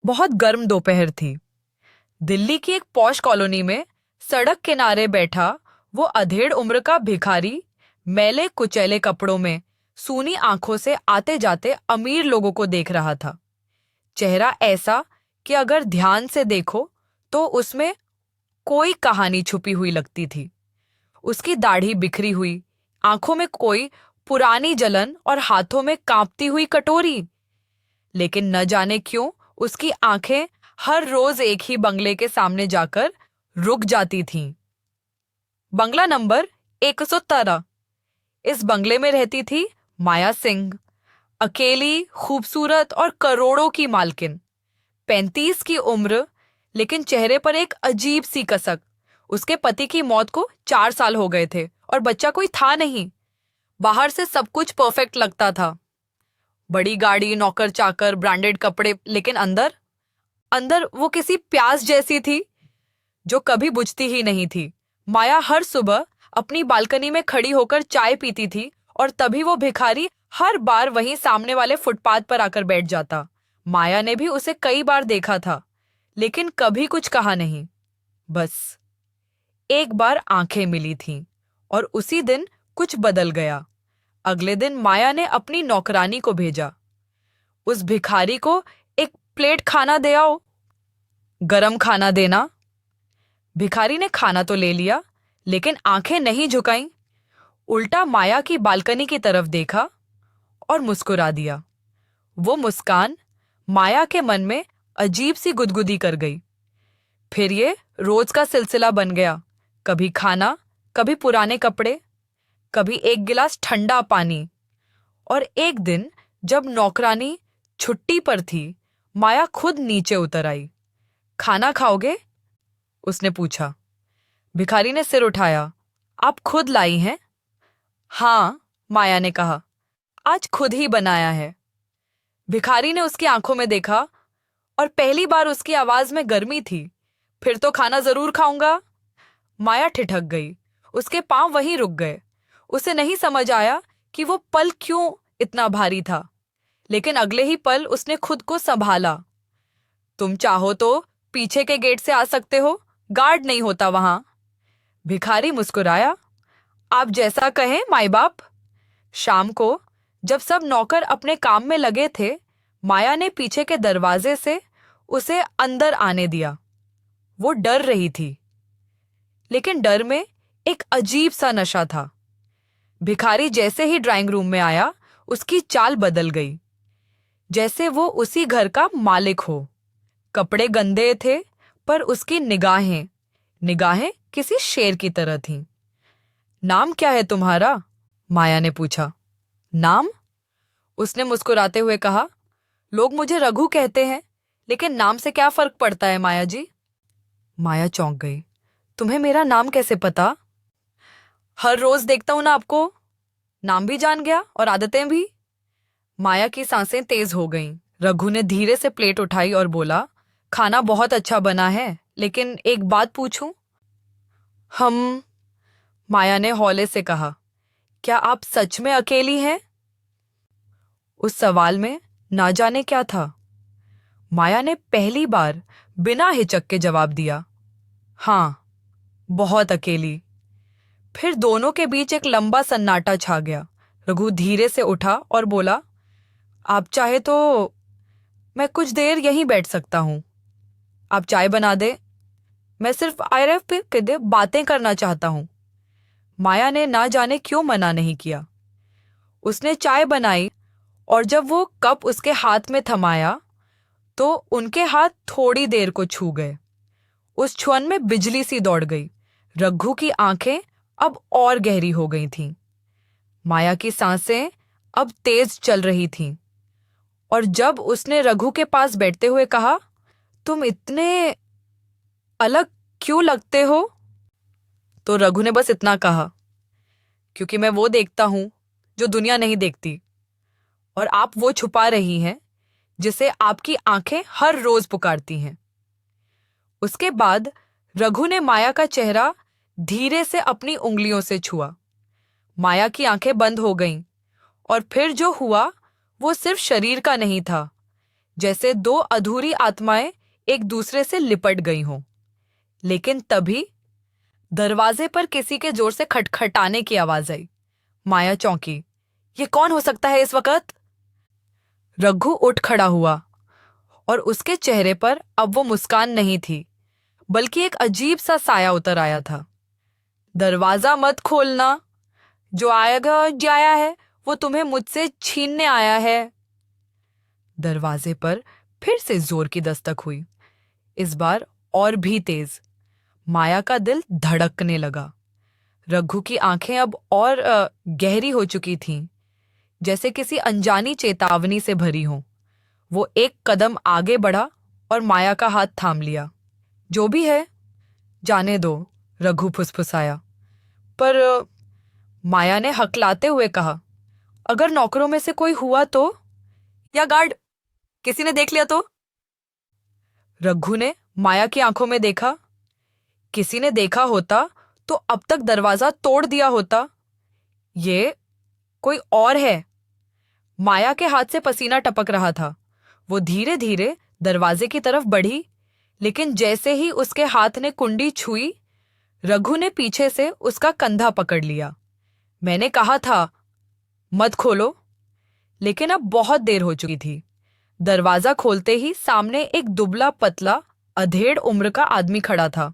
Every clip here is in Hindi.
बहुत गर्म दोपहर थी। दिल्ली की एक पॉश कॉलोनी में सड़क किनारे बैठा वो अधेड़ उम्र का भिखारी मैले कुचैले कपड़ों में सूनी आंखों से आते जाते अमीर लोगों को देख रहा था। चेहरा ऐसा कि अगर ध्यान से देखो तो उसमें कोई कहानी छुपी हुई लगती थी। उसकी दाढ़ी बिखरी हुई, आंखों में कोई पुरानी जलन और हाथों में कांपती हुई कटोरी। लेकिन न जाने क्यों उसकी आंखें हर रोज एक ही बंगले के सामने जाकर रुक जाती थीं। बंगला नंबर 113। इस बंगले में रहती थी माया सिंह, अकेली, खूबसूरत और करोड़ों की मालकिन। 35 की उम्र, लेकिन चेहरे पर एक अजीब सी कसक। उसके पति की मौत को 4 साल हो गए थे और बच्चा कोई था नहीं। बाहर से सब कुछ परफेक्ट लगता था, बड़ी गाड़ी, नौकर चाकर, ब्रांडेड कपड़े, लेकिन अंदर अंदर वो किसी प्यास जैसी थी जो कभी बुझती ही नहीं थी। माया हर सुबह अपनी बालकनी में खड़ी होकर चाय पीती थी और तभी वो भिखारी हर बार वहीं सामने वाले फुटपाथ पर आकर बैठ जाता। माया ने भी उसे कई बार देखा था, लेकिन कभी कुछ कहा नहीं। बस एक बार आंखें मिली थीं और उसी दिन कुछ बदल गया। अगले दिन माया ने अपनी नौकरानी को भेजा, उस भिखारी को एक प्लेट खाना दे आओ, गरम खाना देना। भिखारी ने खाना तो ले लिया, लेकिन आंखें नहीं झुकाईं। उल्टा माया की बालकनी की तरफ देखा और मुस्कुरा दिया। वो मुस्कान माया के मन में अजीब सी गुदगुदी कर गई। फिर ये रोज का सिलसिला बन गया। कभी खाना, कभी पुराने कपड़े, कभी एक गिलास ठंडा पानी। और एक दिन जब नौकरानी छुट्टी पर थी, माया खुद नीचे उतर आई। खाना खाओगे? उसने पूछा। भिखारी ने सिर उठाया। आप खुद लाई हैं? हाँ, माया ने कहा, आज खुद ही बनाया है। भिखारी ने उसकी आंखों में देखा और पहली बार उसकी आवाज में गर्मी थी। फिर तो खाना जरूर खाऊंगा। माया ठिठक गई। उसके पांव वहीं रुक गए। उसे नहीं समझ आया कि वो पल क्यों इतना भारी था, लेकिन अगले ही पल उसने खुद को संभाला। तुम चाहो तो पीछे के गेट से आ सकते हो, गार्ड नहीं होता वहां। भिखारी मुस्कुराया। आप जैसा कहें माई बाप। शाम को जब सब नौकर अपने काम में लगे थे, माया ने पीछे के दरवाजे से उसे अंदर आने दिया। वो डर रही थी, लेकिन डर में एक अजीब सा नशा था। भिखारी जैसे ही ड्राइंग रूम में आया, उसकी चाल बदल गई, जैसे वो उसी घर का मालिक हो। कपड़े गंदे थे, पर उसकी निगाहें निगाहें किसी शेर की तरह थीं। नाम क्या है तुम्हारा? माया ने पूछा। नाम? उसने मुस्कुराते हुए कहा, लोग मुझे रघु कहते हैं, लेकिन नाम से क्या फर्क पड़ता है माया जी। माया चौंक गई। तुम्हें मेरा नाम कैसे पता? हर रोज देखता हूं ना आपको। नाम भी जान गया और आदतें भी। माया की सांसें तेज हो गईं। रघु ने धीरे से प्लेट उठाई और बोला, खाना बहुत अच्छा बना है, लेकिन एक बात पूछूं? हम माया ने हौले से कहा, क्या आप सच में अकेली हैं? उस सवाल में ना जाने क्या था। माया ने पहली बार बिना हिचक के जवाब दिया, हाँ, बहुत अकेली। फिर दोनों के बीच एक लंबा सन्नाटा छा गया। रघु धीरे से उठा और बोला, आप चाहे तो मैं कुछ देर यहीं बैठ सकता हूं। आप चाय बना दे, मैं सिर्फ आईरफ पे बातें करना चाहता हूं। माया ने ना जाने क्यों मना नहीं किया। उसने चाय बनाई और जब वो कप उसके हाथ में थमाया तो उनके हाथ थोड़ी देर को छू गए। उस क्षण में बिजली सी दौड़ गई। रघु की आंखें अब और गहरी हो गई थीं। माया की सांसें अब तेज चल रही थीं। और जब उसने रघु के पास बैठते हुए कहा, तुम इतने अलग क्यों लगते हो, तो रघु ने बस इतना कहा, क्योंकि मैं वो देखता हूं जो दुनिया नहीं देखती, और आप वो छुपा रही हैं जिसे आपकी आंखें हर रोज पुकारती हैं। उसके बाद रघु ने माया का चेहरा धीरे से अपनी उंगलियों से छुआ। माया की आंखें बंद हो गईं और फिर जो हुआ वो सिर्फ शरीर का नहीं था, जैसे दो अधूरी आत्माएं एक दूसरे से लिपट गई हों। लेकिन तभी दरवाजे पर किसी के जोर से खटखटाने की आवाज आई। माया चौंकी। ये कौन हो सकता है इस वक्त? रघु उठ खड़ा हुआ और उसके चेहरे पर अब वो मुस्कान नहीं थी, बल्कि एक अजीब सा साया उतर आया था। दरवाजा मत खोलना, जो आएगा जाया है वो तुम्हें मुझसे छीनने आया है। दरवाजे पर फिर से जोर की दस्तक हुई, इस बार और भी तेज। माया का दिल धड़कने लगा। रघु की आंखें अब और गहरी हो चुकी थीं, जैसे किसी अनजानी चेतावनी से भरी हों। वो एक कदम आगे बढ़ा और माया का हाथ थाम लिया। जो भी है जाने दो, रघु फुसफुसाया। पर माया ने हकलाते हुए कहा, अगर नौकरों में से कोई हुआ तो? या गार्ड, किसी ने देख लिया तो? रघु ने माया की आंखों में देखा। किसी ने देखा होता तो अब तक दरवाजा तोड़ दिया होता। ये कोई और है। माया के हाथ से पसीना टपक रहा था। वो धीरे धीरे दरवाजे की तरफ बढ़ी, लेकिन जैसे ही उसके हाथ ने कुंडी छुई, रघु ने पीछे से उसका कंधा पकड़ लिया। मैंने कहा था मत खोलो। लेकिन अब बहुत देर हो चुकी थी। दरवाजा खोलते ही सामने एक दुबला पतला अधेड़ उम्र का आदमी खड़ा था।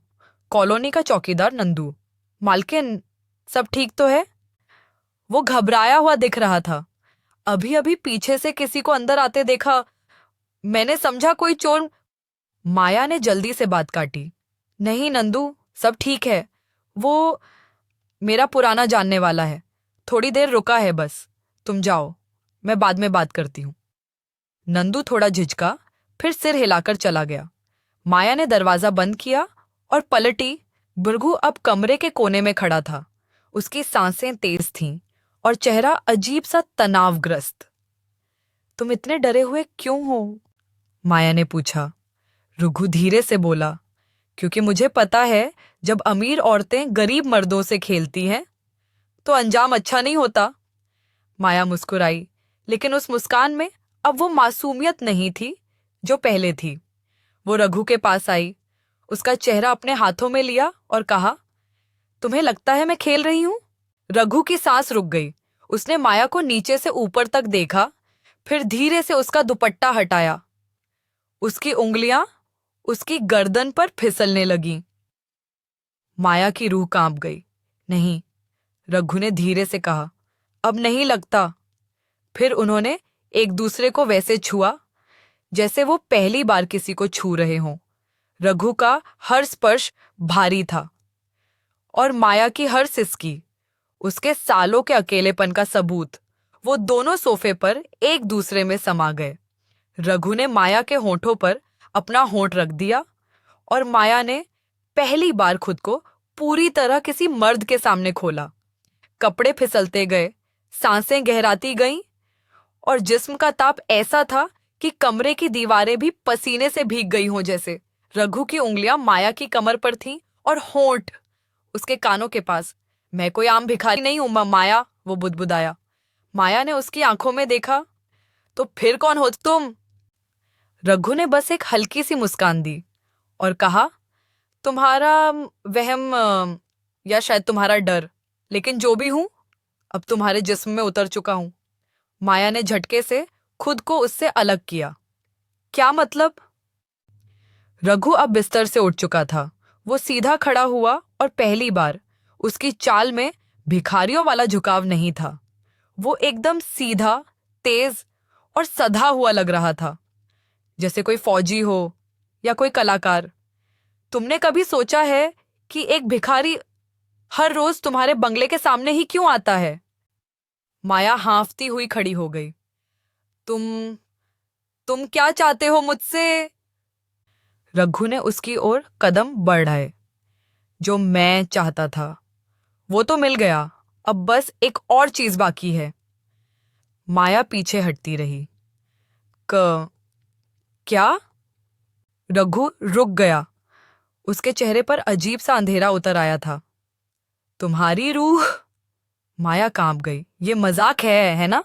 कॉलोनी का चौकीदार नंदू। मालकिन, सब ठीक तो है? वो घबराया हुआ दिख रहा था। अभी अभी पीछे से किसी को अंदर आते देखा। मैंने समझा कोई चोर। माया ने जल्दी से बात काटी। नहीं नंदू, सब ठीक है। वो मेरा पुराना जानने वाला है। थोड़ी देर रुका है बस। तुम जाओ, मैं बाद में बात करती हूँ। नंदू थोड़ा झिझका, फिर सिर हिलाकर चला गया। माया ने दरवाजा बंद किया और पलटी। भृगु अब कमरे के कोने में खड़ा था। उसकी सांसें तेज थीं और चेहरा अजीब सा तनावग्रस्त। तुम इतने डरे हुए क्यों हो? माया ने पूछा। रघु धीरे से बोला, क्योंकि मुझे पता है जब अमीर औरतें गरीब मर्दों से खेलती हैं तो अंजाम अच्छा नहीं होता। माया मुस्कुराई, लेकिन उस मुस्कान में अब वो मासूमियत नहीं थी जो पहले थी। वो रघु के पास आई, उसका चेहरा अपने हाथों में लिया और कहा, तुम्हें लगता है मैं खेल रही हूं? रघु की सांस रुक गई। उसने माया को नीचे से ऊपर तक देखा, फिर धीरे से उसका दुपट्टा हटाया। उसकी उंगलियां उसकी गर्दन पर फिसलने लगीं। माया की रूह कांप गई। नहीं, रघु ने धीरे से कहा, अब नहीं लगता। फिर उन्होंने एक दूसरे को वैसे छुआ जैसे वो पहली बार किसी को छू रहे हों। रघु का हर स्पर्श भारी था और माया की हर सिसकी उसके सालों के अकेलेपन का सबूत। वो दोनों सोफे पर एक दूसरे में समा गए। रघु ने माया के होठों पर अपना होंठ रख दिया और माया ने पहली बार खुद को पूरी तरह किसी मर्द के सामने खोला। कपड़े फिसलते गए, सांसें गहराती गईं और जिस्म का ताप ऐसा था कि कमरे की दीवारें भी पसीने से भीग गई हों जैसे। रघु की उंगलियां माया की कमर पर थीं और होंठ उसके कानों के पास। मैं कोई आम भिखारी नहीं हूं माया, वो बुदबुदाया। माया ने उसकी आंखों में देखा। तो फिर कौन हो तुम? रघु ने बस एक हल्की सी मुस्कान दी और कहा, तुम्हारा वहम या शायद तुम्हारा डर, लेकिन जो भी हूं अब तुम्हारे जिस्म में उतर चुका हूं। माया ने झटके से खुद को उससे अलग किया। क्या मतलब? रघु अब बिस्तर से उठ चुका था। वो सीधा खड़ा हुआ और पहली बार उसकी चाल में भिखारियों वाला झुकाव नहीं था। वो एकदम सीधा, तेज और सधा हुआ लग रहा था, जैसे कोई फौजी हो या कोई कलाकार। तुमने कभी सोचा है कि एक भिखारी हर रोज तुम्हारे बंगले के सामने ही क्यों आता है? माया हांफती हुई खड़ी हो गई। तुम क्या चाहते हो मुझसे? रघु ने उसकी ओर कदम बढ़ाए। जो मैं चाहता था वो तो मिल गया, अब बस एक और चीज बाकी है। माया पीछे हटती रही। क्या? रघु रुक गया। उसके चेहरे पर अजीब सा अंधेरा उतर आया था। तुम्हारी रूह? माया कांप गई। ये मजाक है ना?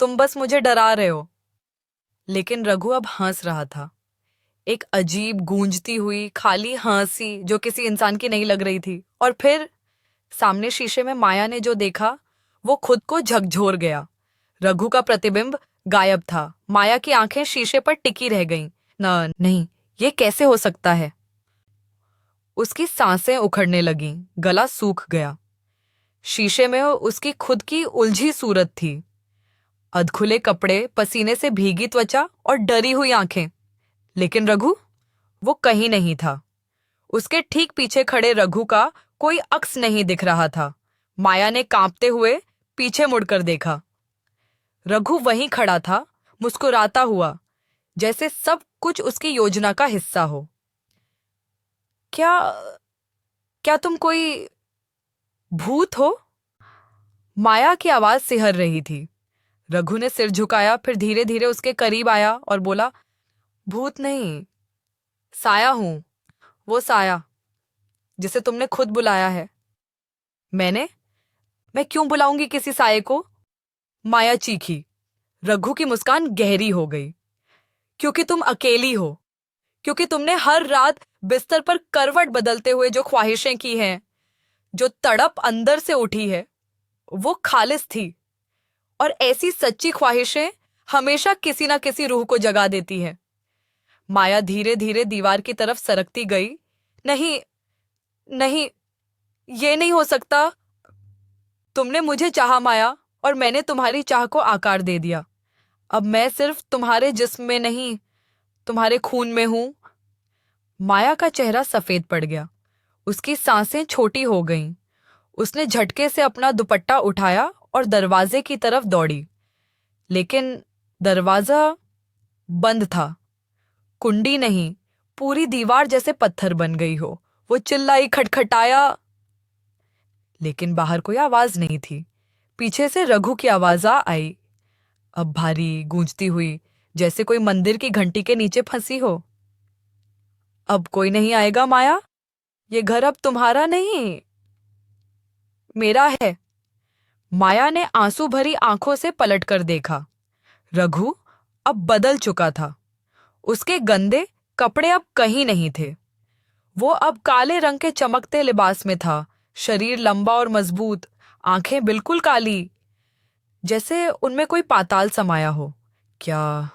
तुम बस मुझे डरा रहे हो। लेकिन रघु अब हंस रहा था, एक अजीब गूंजती हुई खाली हंसी जो किसी इंसान की नहीं लग रही थी। और फिर सामने शीशे में माया ने जो देखा वो खुद को झकझोर गया। रघु का प्रतिबिंब गायब था, माया की आंखें शीशे पर टिकी रह गईं। न नहीं, ये कैसे हो सकता है? उसकी सांसें उखड़ने लगीं, गला सूख गया। शीशे में उसकी खुद की उलझी सूरत थी, अधखुले कपड़े, पसीने से भीगी त्वचा और डरी हुई आंखें। लेकिन रघु, वो कहीं नहीं था। उसके ठीक पीछे खड़े रघु का कोई अक्स नहीं दिख रहा था। माया ने कांपते हुए पीछे मुड़कर देखा। रघु वहीं खड़ा था, मुस्कुराता हुआ, जैसे सब कुछ उसकी योजना का हिस्सा हो। क्या क्या तुम कोई भूत हो? माया की आवाज सिहर रही थी। रघु ने सिर झुकाया, फिर धीरे धीरे उसके करीब आया और बोला, भूत नहीं, साया हूं, वो साया जिसे तुमने खुद बुलाया है। मैं क्यों बुलाऊंगी किसी साये को? माया चीखी। रघु की मुस्कान गहरी हो गई। क्योंकि तुम अकेली हो, क्योंकि तुमने हर रात बिस्तर पर करवट बदलते हुए जो ख्वाहिशें की हैं, जो तड़प अंदर से उठी है, वो खालिस थी। और ऐसी सच्ची ख्वाहिशें हमेशा किसी ना किसी रूह को जगा देती है। माया धीरे धीरे दीवार की तरफ सरकती गई। नहीं, नहीं, ये नहीं हो सकता। तुमने मुझे चाहा माया, और मैंने तुम्हारी चाह को आकार दे दिया। अब मैं सिर्फ तुम्हारे जिस्म में नहीं, तुम्हारे खून में हूं। माया का चेहरा सफेद पड़ गया, उसकी सांसें छोटी हो गईं। उसने झटके से अपना दुपट्टा उठाया और दरवाजे की तरफ दौड़ी। लेकिन दरवाजा बंद था, कुंडी नहीं, पूरी दीवार जैसे पत्थर बन गई हो। वो चिल्लाई, खटखटाया, लेकिन बाहर कोई आवाज नहीं थी। पीछे से रघु की आवाज आई, अब भारी, गूंजती हुई, जैसे कोई मंदिर की घंटी के नीचे फंसी हो। अब कोई नहीं आएगा माया, ये घर अब तुम्हारा नहीं, मेरा है। माया ने आंसू भरी आंखों से पलटकर देखा। रघु अब बदल चुका था। उसके गंदे कपड़े अब कहीं नहीं थे। वो अब काले रंग के चमकते लिबास में था, शरीर लंबा और मजबूत, आंखें बिल्कुल काली, जैसे उनमें कोई पाताल समाया हो। क्या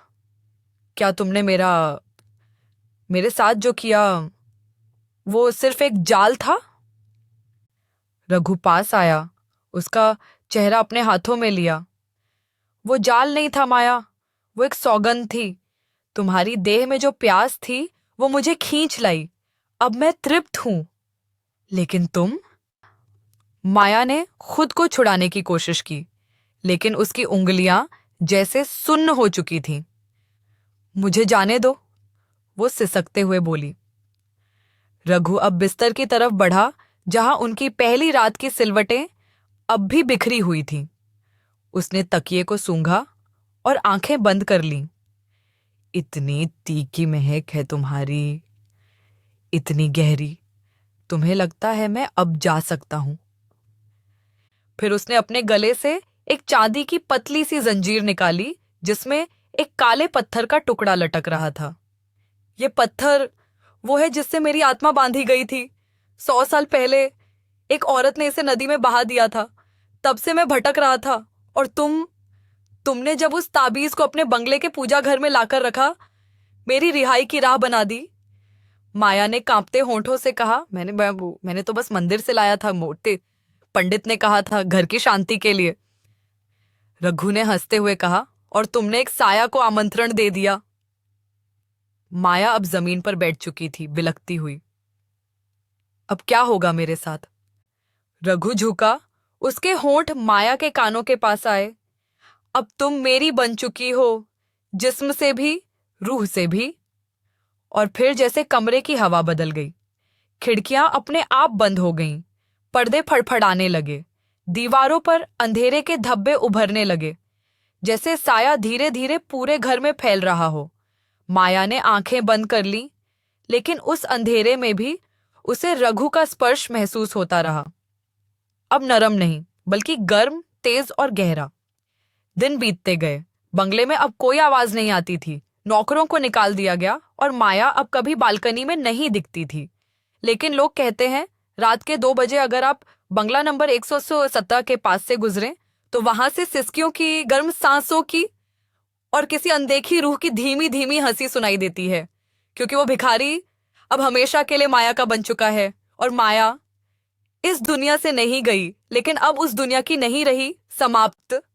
क्या तुमने मेरे साथ जो किया, वो सिर्फ एक जाल था? रघु पास आया, उसका चेहरा अपने हाथों में लिया। वो जाल नहीं था माया, वो एक सौगंध थी। तुम्हारी देह में जो प्यास थी वो मुझे खींच लाई। अब मैं तृप्त हूं। लेकिन तुम? माया ने खुद को छुड़ाने की कोशिश की, लेकिन उसकी उंगलियां जैसे सुन्न हो चुकी थीं। मुझे जाने दो, वो सिसकते हुए बोली। रघु अब बिस्तर की तरफ बढ़ा, जहां उनकी पहली रात की सिलवटें अब भी बिखरी हुई थीं। उसने तकिए को सूंघा और आंखें बंद कर लीं। इतनी तीखी महक है तुम्हारी, इतनी गहरी, तुम्हें लगता है मैं अब जा सकता हूं। फिर उसने अपने गले से एक चांदी की पतली सी जंजीर निकाली, जिसमें एक काले पत्थर का टुकड़ा लटक रहा था। ये पत्थर वो है जिससे मेरी आत्मा बांधी गई थी। 100 साल पहले एक औरत ने इसे नदी में बहा दिया था। तब से मैं भटक रहा था, और तुमने जब उस ताबीज को अपने बंगले के पूजा घर में लाकर रखा, मेरी रिहाई की राह बना दी। माया ने कांपते होंठों से कहा, मैंने तो बस मंदिर से लाया था, मोटे पंडित ने कहा था, घर की शांति के लिए। रघु ने हंसते हुए कहा, और तुमने एक साया को आमंत्रण दे दिया। माया अब जमीन पर बैठ चुकी थी, बिलखती हुई। अब क्या होगा मेरे साथ? रघु झुका, उसके होंठ माया के कानों के पास आए। अब तुम मेरी बन चुकी हो, जिस्म से भी, रूह से भी। और फिर जैसे कमरे की हवा बदल गई। खिड़कियां अपने आप बंद हो गईं, पर्दे फड़फड़ाने लगे, दीवारों पर अंधेरे के धब्बे उभरने लगे, जैसे साया धीरे धीरे पूरे घर में फैल रहा हो। माया ने आंखें बंद कर लीं, लेकिन उस अंधेरे में भी उसे रघु का स्पर्श महसूस होता रहा। अब नरम नहीं, बल्कि गर्म, तेज और गहरा। दिन बीतते गए, बंगले में अब कोई आवाज नहीं आती थी। नौकरों को निकाल दिया गया और माया अब कभी बालकनी में नहीं दिखती थी। लेकिन लोग कहते हैं रात के 2 बजे अगर आप बंगला नंबर 117 के पास से गुजरें तो वहां से सिसकियों की, गर्म सांसों की और किसी अनदेखी रूह की धीमी धीमी हंसी सुनाई देती है, क्योंकि वो भिखारी अब हमेशा के लिए माया का बन चुका है। और माया इस दुनिया से नहीं गई, लेकिन अब उस दुनिया की नहीं रही, समाप्त।